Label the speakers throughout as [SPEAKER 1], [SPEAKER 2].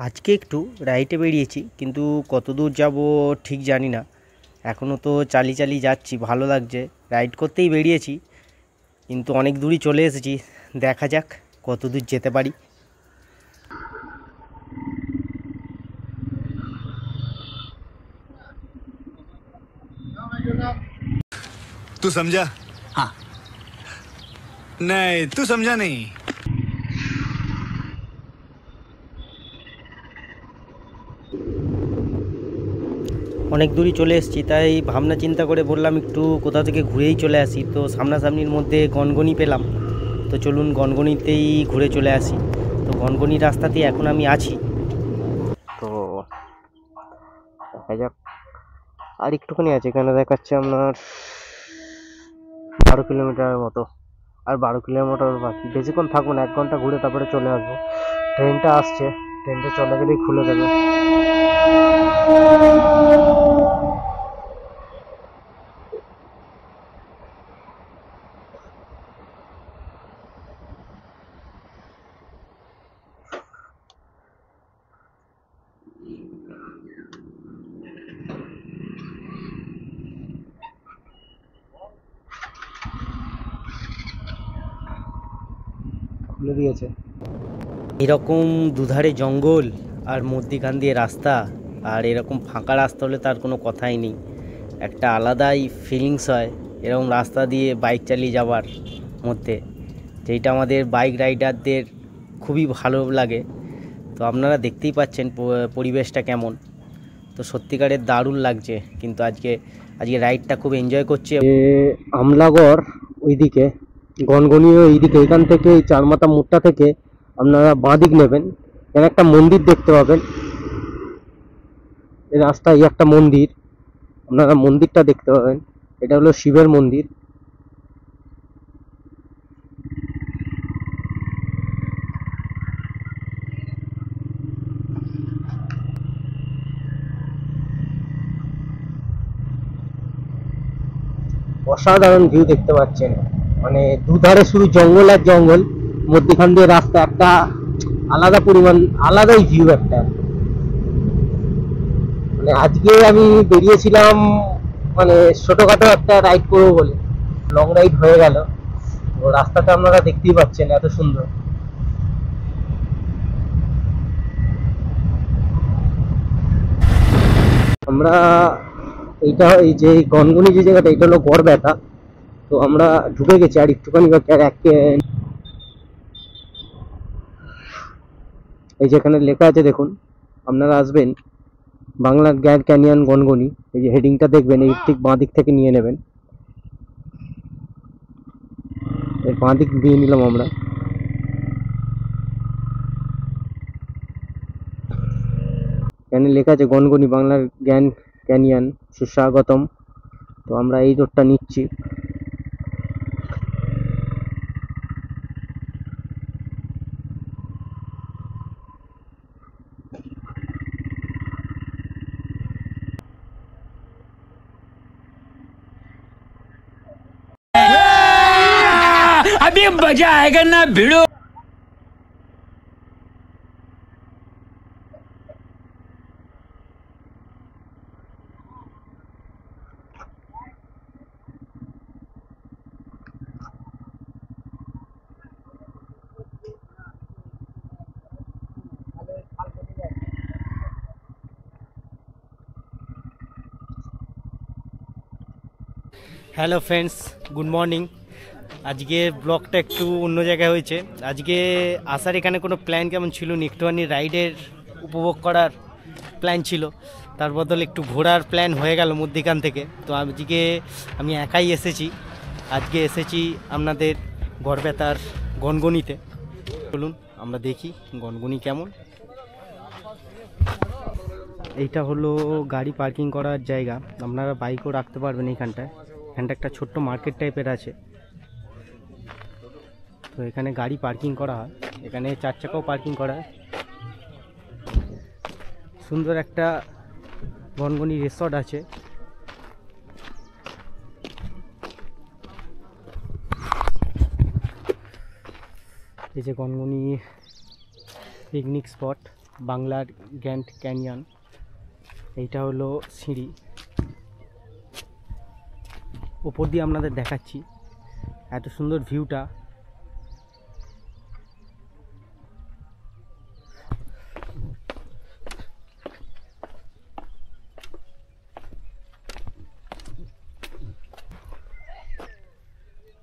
[SPEAKER 1] আজকে একটু রাইডে বেরিয়েছি, কিন্তু কত দূর যাব ঠিক জানি না। এখনও তো চালিয়ে চালিয়ে যাচ্ছি, ভালো লাগছে। রাইড করতেই বেরিয়েছি, কিন্তু অনেক দূরই চলে এসেছি। দেখা যাক কত দূর যেতে পারি।
[SPEAKER 2] तू समझा? हाँ। नहीं, तू समझा नहीं।
[SPEAKER 1] অনেক দূরই চলে এসেছি, তাই ভাবনা চিন্তা করে বললাম একটু কোথা থেকে ঘুরেই চলে আসি। তো সামনাসামনির মধ্যে গনগনি পেলাম, তো চলুন গনগনিতেই ঘুরে চলে আসি। তো গনগনি রাস্তাতেই এখন আমি আছি। তো দেখা যাক, আর একটুখানি আছে। এখানে দেখাচ্ছে আপনার 12 কিলোমিটারের মতো। আর 12 কিলোমিটার বাকি, বেশিক্ষণ থাকবো না, 1 ঘন্টা ঘুরে তারপরে চলে আসবো। ট্রেনটা আসছে, ট্রেনটা চলে গেলেই খুলে দেবে। খুলে দিয়েছে। এরকম দুধারে জঙ্গল আর মধ্যিখান দিয়ে রাস্তা, আর এরকম ফাঁকা রাস্তা হলে তার কোনো কথাই নেই। একটা আলাদাই ফিলিংস হয় এরকম রাস্তা দিয়ে বাইক চালিয়ে যাওয়ার মধ্যে, যেটা আমাদের বাইক রাইডারদের খুবই ভালো লাগে। তো আপনারা দেখতেই পাচ্ছেন পরিবেশটা কেমন। তো সত্যিকারের দারুণ লাগছে, কিন্তু আজকে রাইডটা খুব এনজয় করছি। আমলাগড় ওইদিকে, গনগনিও এইদিকে। এখান থেকে এই চারমাথা মোড়টা থেকে আপনারা বাঁদিক নেবেন, এখানে একটা মন্দির দেখতে পাবেন। এই রাস্তায় একটা মন্দির, আপনারা মন্দিরটা দেখতে পাবেন। এটা হলো শিবের মন্দির। অসাধারণ ভিউ দেখতে পাচ্ছেন, মানে দুধারে শুধু জঙ্গল আর জঙ্গল, মধ্যখান দিয়ে রাস্তা। একটা আলাদা পরিমাণ, আলাদাই ভিউ একটা। মানে আজকে আমি বেরিয়েছিলাম মানে ছোটখাটো একটা রাইড করবো বলে, লং রাইড হয়ে গেল। তো রাস্তাটা আপনারা দেখতেই পাচ্ছেন এত সুন্দর। আমরা এইটা, এই যে গনগনি যে জায়গাটা, এটা হলো গড়বেতা। তো আমরা ঢুকে গেছি, আর একটুখানি বাকি। আর এই যেখানে লেখা আছে দেখুন, আপনারা আসবেন বাংলা গ্র্যান্ড ক্যানিয়ন গনগনি। এই যে হেডিংটা দেখবেন, এই ঠিক বাঁ দিক থেকে নিয়ে নেবেন। এর বাঁ দিক দিয়ে নিলাম আমরা। এখানে লেখা আছে গনগনি বাংলার গ্র্যান্ড ক্যানিয়ন সুস্বাগতম। তো আমরা এই রোডটা নিচ্ছি।
[SPEAKER 3] अभी मजा आएगा ना भिड़ो।
[SPEAKER 1] Hello friends, good morning. আজকে ব্লগটা একটু অন্য জায়গায় হয়েছে। আজকে আসার এখানে কোনো প্ল্যান কেমন ছিল না, একটুখানি রাইডের উপভোগ করার প্ল্যান ছিল। তার বদলে একটু ঘোরার প্ল্যান হয়ে গেল মধ্যিখান থেকে। তো আজকে আমি একাই এসেছি। আজকে এসেছি আপনাদের গড়বেতার গনগনিতে। চলুন আমরা দেখি গনগনি কেমন। এইটা হলো গাড়ি পার্কিং করার জায়গা, আপনারা বাইকও রাখতে পারবেন এইখানটায়। এখানটা একটা ছোট্ট মার্কেট টাইপের আছে। তো এখানে গাড়ি পার্কিং করা হয়, এখানে 4 চাকাও পার্কিং করা হয়। সুন্দর একটা গনগনি রিসর্ট আছে। এই যে গনগনি পিকনিক স্পট। বাংলার গ্র্যান্ড ক্যানিয়ন। এইটা হলো সিঁড়ি, ওপর দিয়ে আপনাদের দেখাচ্ছি এত সুন্দর ভিউটা।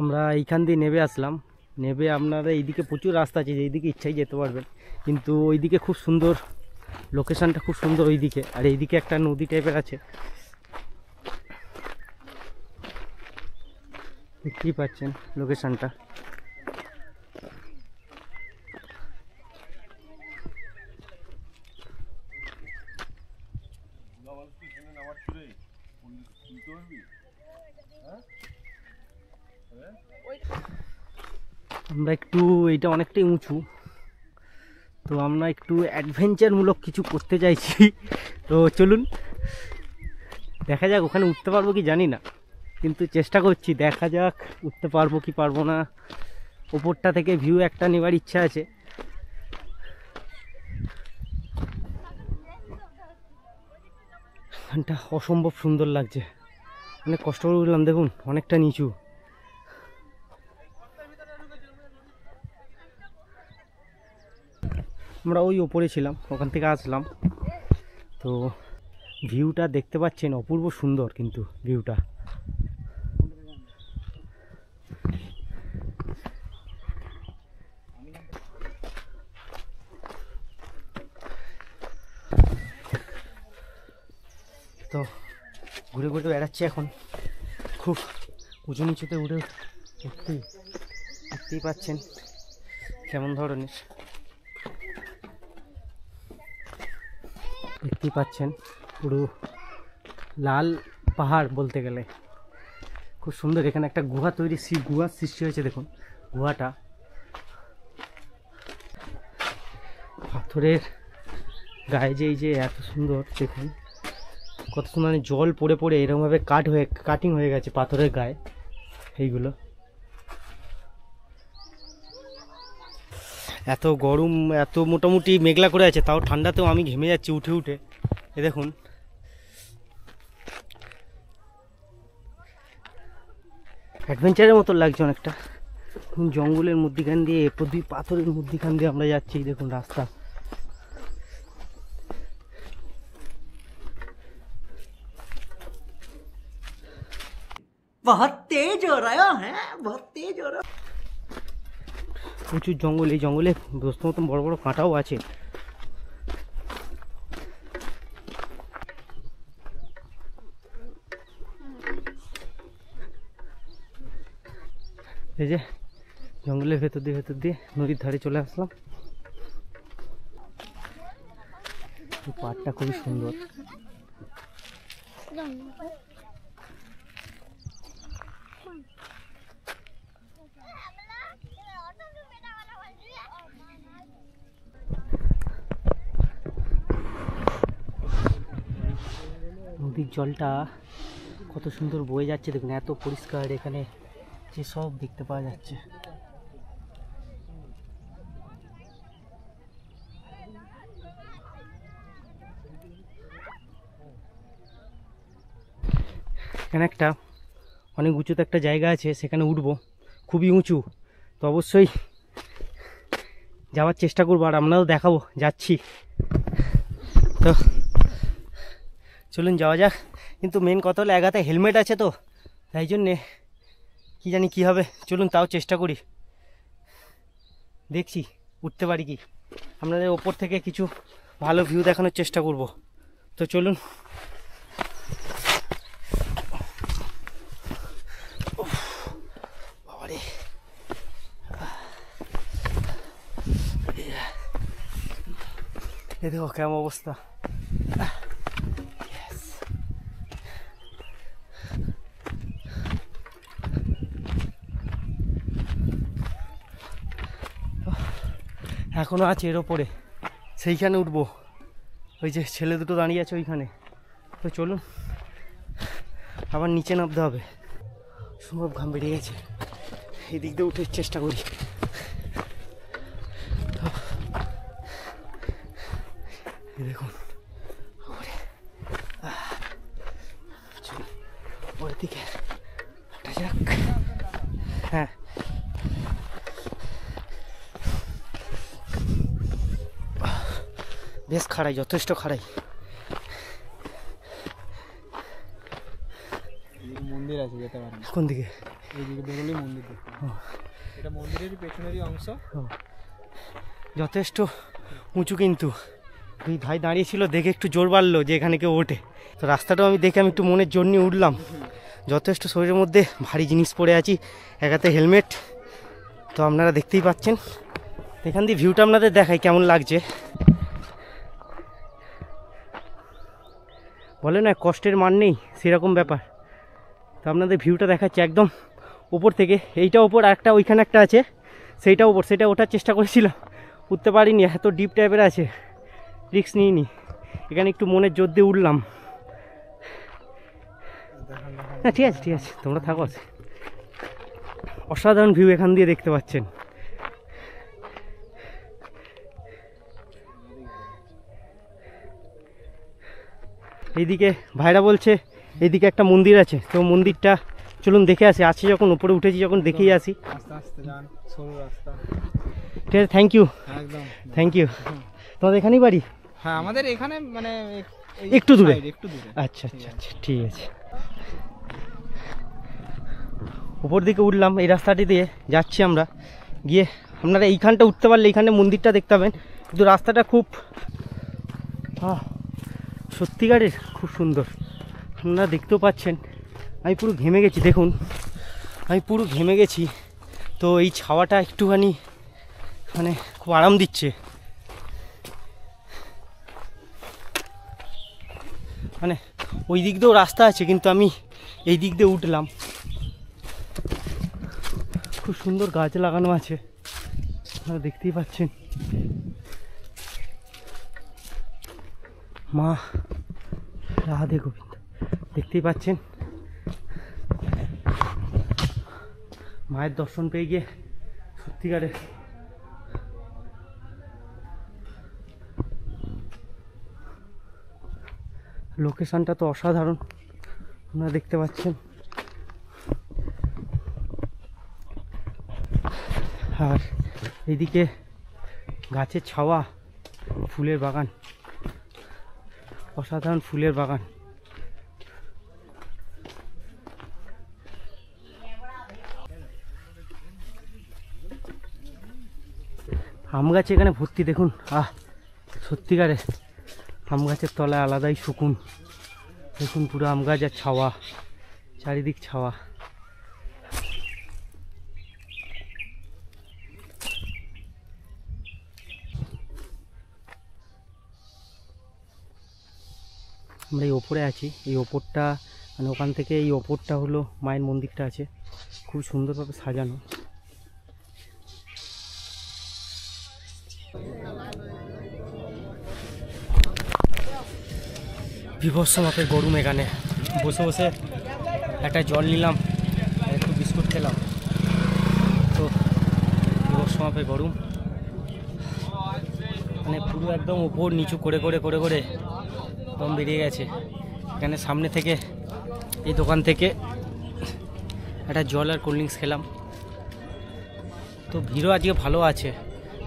[SPEAKER 1] আমরা এইখান দিয়ে নেমে আসলাম, নেমে আপনারা এইদিকে প্রচুর রাস্তা আছে, এইদিকে ইচ্ছাই যেতে পারবেন, কিন্তু ওইদিকে খুব সুন্দর লোকেশনটা, খুব সুন্দর ওইদিকে। আর এইদিকে একটা নদী টাইপের আছে, দেখতেই পাচ্ছেন লোকেশনটা। আমরা একটু, এইটা অনেকটাই উঁচু, তো আমরা একটু অ্যাডভেঞ্চারমূলক কিছু করতে চাইছি। তো চলুন দেখা যাক, ওখানে উঠতে পারবো কি জানি না, কিন্তু চেষ্টা করছি, দেখা যাক উঠতে পারবো কি পারবো না। ওপরটা থেকে ভিউ একটা নেবার ইচ্ছা আছে। এখানটা অসম্ভব সুন্দর লাগছে, অনেক কষ্ট করে উঠলাম, দেখুন অনেকটা নিচু। আমরা ওই ওপরে ছিলাম, ওখান থেকে আসলাম, তো ভিউটা দেখতে পাচ্ছেন অপূর্ব সুন্দর, কিন্তু ভিউটা তো ঘুরে ঘুরে বেড়াচ্ছি এখন, খুব উঁচু নিচুতে দেখতেই পাচ্ছেন কেমন ধরনের, দেখতেই পাচ্ছেন পুরো লাল পাহাড় বলতে গেলে, খুব সুন্দর। এখানে একটা গুহা গুহার সৃষ্টি হয়েছে, দেখুন গুহাটা পাথরের গায়ে, যে এই যে এত সুন্দর, দেখুন কত সুন্দর, মানে জল পড়ে পড়ে এরকমভাবে কাটিং হয়ে গেছে পাথরের গায়ে এইগুলো। এত গরম, এত মোটামুটি মেঘলা করে আছে, তাও ঠান্ডাতেও আমি ঘেমে যাচ্ছি উঠে উঠে। এ দেখুন অ্যাডভেঞ্চারের মতো লাগছে অনেকটা, জঙ্গলের মধ্যিখান দিয়ে, পাথরের মধ্যিখান দিয়ে আমরা যাচ্ছি। দেখুন রাস্তা,
[SPEAKER 4] बहुत तेज हो रहा है, बहुत तेज हो रहा है।
[SPEAKER 1] প্রচুর জঙ্গল, এই জঙ্গলে দোস্ত মতন বড় বড় কাঁটাও আছে। এই যে জঙ্গলের ভেতর দিয়ে নদীর ধারে চলে আসলাম। এই পাড়টা খুবই সুন্দর। নদীর জলটা কত সুন্দর বয়ে যাচ্ছে, দেখুন এত পরিষ্কার, এখানে যে সব দেখতে পাওয়া যাচ্ছে। এখানে একটা অনেক উঁচুতে একটা জায়গা আছে, সেখানে উঠবো, খুবই উঁচু, তো অবশ্যই যাওয়ার চেষ্টা করবো, আর আমরাও দেখাবো যাচ্ছি। তো চলুন যাওয়া যাক, কিন্তু মেন কথা হলো একাতে হেলমেট আছে, তো তাই জন্যে কী জানি কী হবে। চলুন তাও চেষ্টা করি, দেখছি উঠতে পারি কি। আপনাদের ওপর থেকে কিছু ভালো ভিউ দেখানোর চেষ্টা করব, তো চলুন। বাবারে, এ দেখো কেমন অবস্থা। এখনো আছে এর ওপরে, সেইখানে উঠবো, ওই যে ছেলে দুটো দাঁড়িয়ে আছে ওইখানে। তো চলুন, আবার নিচে নামতে হবে, সম্ভব ঘাম বেরিয়ে গেছে, এই দিক দিয়ে উঠে চেষ্টা করি। দেখুন ওর দিকে হাঁটা যাক। হ্যাঁ বেশ খাড়াই, যথেষ্ট খাড়াই।
[SPEAKER 5] মন্দির আছে, যেতে পারেন।
[SPEAKER 1] কোন দিকে?
[SPEAKER 5] এইদিকে বেরোলেই মন্দির দেখতে পাবেন। এটা মন্দিরেরই পেছনেরই অংশ।
[SPEAKER 1] যথেষ্ট উঁচু, কিন্তু দুই ভাই দাঁড়িয়েছিল দেখে একটু জোর বাড়লো যে এখানে কেউ ওঠে। তো রাস্তাটাও আমি দেখে আমি একটু মনের জোর নিয়ে উঠলাম। যথেষ্ট শরীরের মধ্যে ভারী জিনিস পরে আছি, এক হাতে হেলমেট। তো আপনারা দেখতেই পাচ্ছেন, এখান দিয়ে ভিউটা আপনাদের দেখাই কেমন লাগছে। বলে না কষ্টের মান নেই, সেরকম ব্যাপার। তো আপনাদের ভিউটা দেখাচ্ছে একদম উপর থেকে। এইটা ওপর, আরেকটা ওইখানে একটা আছে, সেইটা ওপর, সেটা ওঠার চেষ্টা করেছিলাম, উঠতে পারিনি, এত ডিপ টাইপের আছে, রিস্ক নিইনি। এখানে একটু মনের জোর দিয়ে উঠলাম। হ্যাঁ ঠিক আছে ঠিক আছে, তোমরা থাকো। আছে অসাধারণ ভিউ এখান দিয়ে দেখতে পাচ্ছেন। এইদিকে ভাইরা বলছে এইদিকে একটা মন্দির আছে, তো মন্দিরটা চলুন দেখে আসি। আছে যখন উপরে উঠেছি যখন দেখেই আসি।
[SPEAKER 5] আস্তে আস্তে যান, সরু রাস্তা।
[SPEAKER 1] ঠিক আছে, থ্যাংক ইউ।
[SPEAKER 5] একদম
[SPEAKER 1] থ্যাংক ইউ। তোমাদের এখানেই বাড়ি?
[SPEAKER 5] হ্যাঁ, আমাদের এখানে মানে
[SPEAKER 1] একটু দূরে।
[SPEAKER 5] একটু দূরে।
[SPEAKER 1] আচ্ছা আচ্ছা আচ্ছা, ঠিক আছে। উপর দিকে উঠলাম, এই রাস্তাটি দিয়ে যাচ্ছি আমরা। গিয়ে আপনারা এইখানটা উঠতে পারলে এইখানে মন্দিরটা দেখতে পাবেন, কিন্তু রাস্তাটা খুব সত্যিকারের খুব সুন্দর। আপনারা দেখতেও পাচ্ছেন আমি পুরো ঘেমে গেছি, দেখুন আমি পুরো ঘেমে গেছি। তো এই ছাওয়াটা একটুখানি মানে খুব আরাম দিচ্ছে। মানে ওই দিক দিয়েও রাস্তা আছে, কিন্তু আমি এই দিক দিয়ে উঠলাম। খুব সুন্দর গাছ লাগানো আছে, আপনারা দেখতেই পাচ্ছেন। মা রাধে গোবিন্দ, দেখতেই পাচ্ছেন। মায়ের দর্শন পেয়ে গিয়ে সত্যিকারে লোকেশনটা তো অসাধারণ, আপনারা দেখতে পাচ্ছেন। আর এইদিকে গাছের ছাওয়া, ফুলের বাগান, অসাধারণ ফুলের বাগান। আম গাছ এখানে ভর্তি, দেখুন। সত্যিকারে আম গাছের তলায় আলাদাই সুকুন। দেখুন পুরো আম গাছ আর ছাওয়া, চারিদিক ছাওয়া। আমরা এই ওপরে আছি, এই ওপরটা মানে ওখান থেকে এই ওপরটা হলো মায়ের মন্দিরটা আছে, খুব সুন্দরভাবে সাজানো। বিভৎস মাপের গরম, এখানে বসে বসে একটা জল নিলাম, একটু বিস্কুট খেলাম। তো বিভৎস মাপের গরম, মানে পুরো একদম উপর নিচু করে করে করে করে দম বেরিয়ে গেছে। এখানে সামনে থেকে এই দোকান থেকে একটা জল আর কোল্ড ড্রিঙ্কস খেলাম। তো ভিড়ও আজকে ভালো আছে,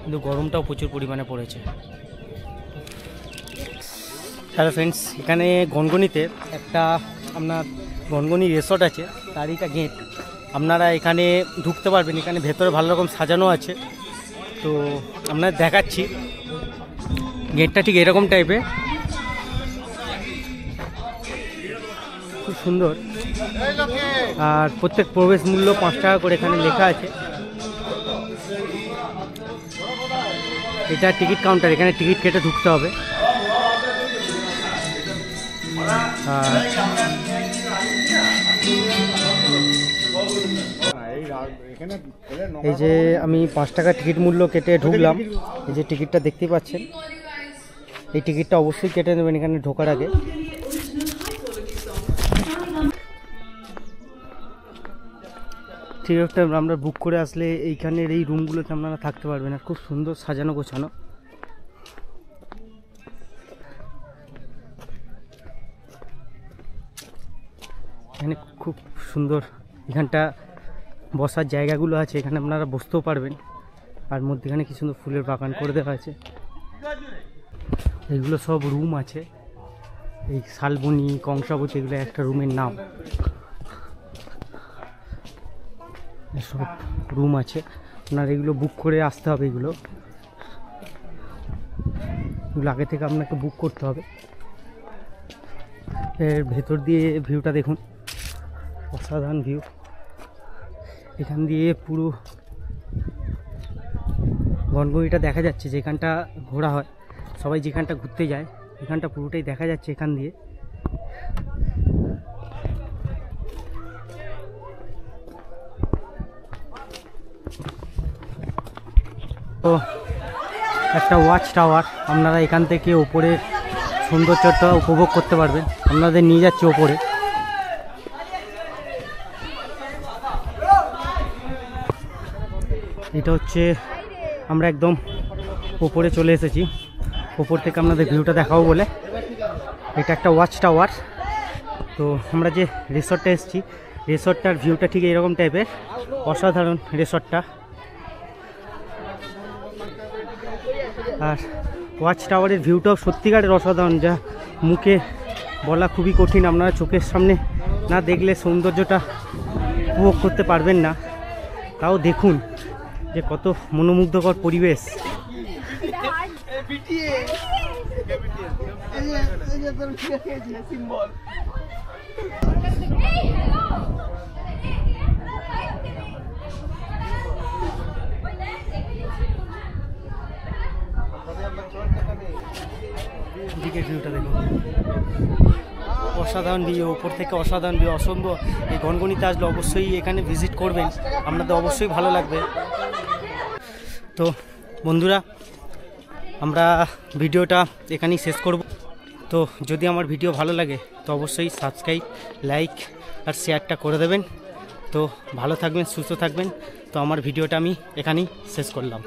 [SPEAKER 1] কিন্তু গরমটাও প্রচুর পরিমাণে পড়েছে। হ্যালো ফ্রেন্ডস, এখানে গনগনিতে একটা আপনার গনগনি রিসর্ট আছে, তারই একটা গেট। আপনারা এখানে ঢুকতে পারবেন, এখানে ভেতরে ভালো রকম সাজানো আছে। তো আপনার দেখাচ্ছি, গেটটা ঠিক এরকম টাইপের, খুব সুন্দর। আর প্রত্যেক প্রবেশ মূল্য 5 টাকা করে এখানে লেখা আছে। এটা টিকিট কাউন্টার, এখানে টিকিট কেটে ঢুকতে হবে। এই যে আমি 5 টাকা টিকিট মূল্য কেটে ঢুকলাম। এই যে টিকিটটা দেখতেই পাচ্ছেন, এই টিকিটটা অবশ্যই কেটে নেবেন এখানে ঢোকার আগে। ঠিক আছে, আমরা বুক করে আসলে এইখানের এই রুমগুলোতে আপনারা থাকতে পারবেন। আর খুব সুন্দর সাজানো গোছানো। এখানে খুব সুন্দর, এখানটা বসার জায়গাগুলো আছে, এখানে আপনারা বসতেও পারবেন। আর মধ্যেখানে কি সুন্দর ফুলের বাগান করে দেওয়া আছে। এইগুলো সব রুম আছে, এই শালবনি, কংসাবতী এগুলো একটা রুমের নাম। সব রুম আছে, আপনার এগুলো বুক করে আসতে হবে। এগুলো আগে থেকে আপনাকে বুক করতে হবে। এর ভেতর দিয়ে ভিউটা দেখুন, অসাধারণ ভিউ। এখান দিয়ে পুরো গনগনিটা দেখা যাচ্ছে, যেখানটা ঘোরা হয়, সবাই যেখানটা ঘুরতে যায় এখানটা পুরোটাই দেখা যাচ্ছে এখান দিয়ে। তো একটা ওয়াচ টাওয়ার, আপনারা এখান থেকে ওপরের সৌন্দর্যটা উপভোগ করতে পারবেন। আপনাদের নিয়ে যাচ্ছে ওপরে। এটা হচ্ছে, আমরা একদম ওপরে চলে এসেছি। ওপর থেকে আপনাদের ভিউটা দেখাবো বলে। এটা একটা ওয়াচ টাওয়ার। তো আমরা যে রিসর্টটা এসেছি, রিসর্টটার ভিউটা ঠিক এরকম টাইপের, অসাধারণ রিসর্টটা। আর ওয়াচ টাওয়ারের ভিউটাও সত্যিকারের অসাধারণ, যা মুখে বলা খুবই কঠিন। আপনারা চোখের সামনে না দেখলে সৌন্দর্যটা উপভোগ করতে পারবেন না। তাও দেখুন যে কত মনোমুগ্ধকর পরিবেশ। দিকের ভিউটা দেখুন, অসাধারণ ভিউ, ওপর থেকে অসাধারণ ভিউ, অসম্ভব। এই গনগনিতে আসলে অবশ্যই এখানে ভিজিট করবেন, আপনাদের অবশ্যই ভালো লাগবে। তো বন্ধুরা, আমরা ভিডিওটা এখানেই শেষ করব। তো যদি আমার ভিডিও ভালো লাগে তো অবশ্যই সাবস্ক্রাইব, লাইক আর শেয়ারটা করে দেবেন। তো ভালো থাকবেন, সুস্থ থাকবেন। তো আমার ভিডিওটা আমি এখানেই শেষ করলাম।